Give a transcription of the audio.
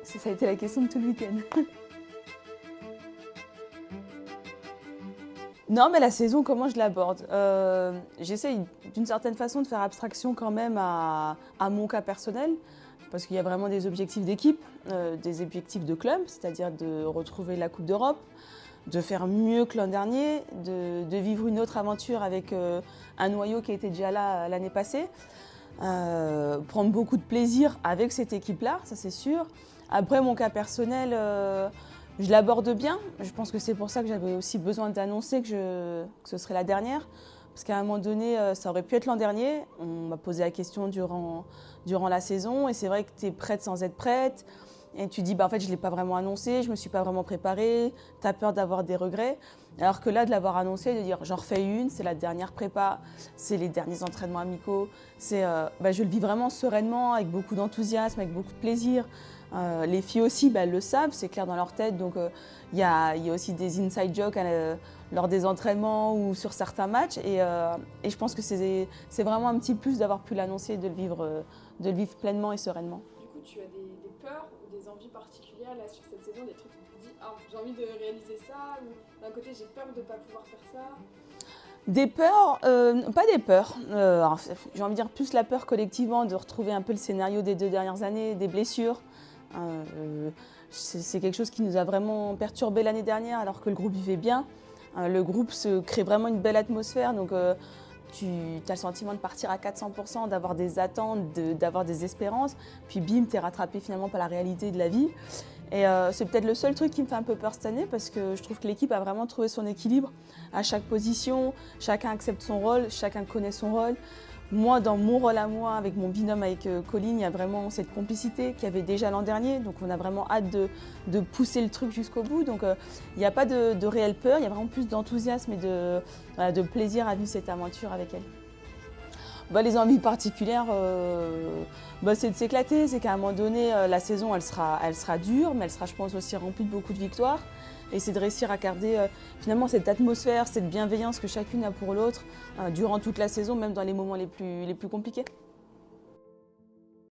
Ça a été la question de tout le week-end. Non, mais la saison, comment je l'aborde? J'essaye d'une certaine façon de faire abstraction quand même à mon cas personnel, parce qu'il y a vraiment des objectifs d'équipe, des objectifs de club, c'est-à-dire de retrouver la Coupe d'Europe, de faire mieux que l'an dernier, de vivre une autre aventure avec un noyau qui était déjà là l'année passée, prendre beaucoup de plaisir avec cette équipe-là, ça c'est sûr. Après, mon cas personnel, je l'aborde bien. Je pense que c'est pour ça que j'avais aussi besoin d'annoncer que ce serait la dernière. Parce qu'à un moment donné, ça aurait pu être l'an dernier. On m'a posé la question durant la saison. Et c'est vrai que tu es prête sans être prête. Et tu dis, bah, en fait, je ne l'ai pas vraiment annoncé, je ne me suis pas vraiment préparée. Tu as peur d'avoir des regrets. Alors que là, de l'avoir annoncé, de dire, j'en refais une, c'est la dernière prépa, c'est les derniers entraînements amicaux. Je le vis vraiment sereinement, avec beaucoup d'enthousiasme, avec beaucoup de plaisir. Les filles aussi, elles le savent, c'est clair dans leur tête. Donc, il y a aussi des inside jokes lors des entraînements ou sur certains matchs. Et je pense que c'est vraiment un petit plus d'avoir pu l'annoncer, de le vivre pleinement et sereinement. Du coup, tu as des peurs ou des envies particulières là sur cette saison, des trucs où tu te dis ah j'ai envie de réaliser ça, ou d'un côté j'ai peur de ne pas pouvoir faire ça. Des peurs, pas des peurs. J'ai envie de dire plus la peur collectivement de retrouver un peu le scénario des 2 dernières années, des blessures. C'est quelque chose qui nous a vraiment perturbé l'année dernière alors que le groupe vivait bien. Le groupe se crée vraiment une belle atmosphère, donc tu as le sentiment de partir à 400%, d'avoir des attentes, d'avoir des espérances, puis bim, tu es rattrapé finalement par la réalité de la vie. Et c'est peut-être le seul truc qui me fait un peu peur cette année parce que je trouve que l'équipe a vraiment trouvé son équilibre à chaque position, chacun accepte son rôle, chacun connaît son rôle. Moi, dans mon rôle à moi, avec mon binôme, avec Colline, il y a vraiment cette complicité qu'il y avait déjà l'an dernier. Donc on a vraiment hâte de pousser le truc jusqu'au bout. Donc il n'y a pas de réelle peur, il y a vraiment plus d'enthousiasme et de plaisir à vivre cette aventure avec elle. Les envies particulières, c'est de s'éclater. C'est qu'à un moment donné, la saison, elle sera dure, mais elle sera, je pense, aussi remplie de beaucoup de victoires. Et c'est de réussir à garder finalement cette atmosphère, cette bienveillance que chacune a pour l'autre durant toute la saison, même dans les moments les plus compliqués.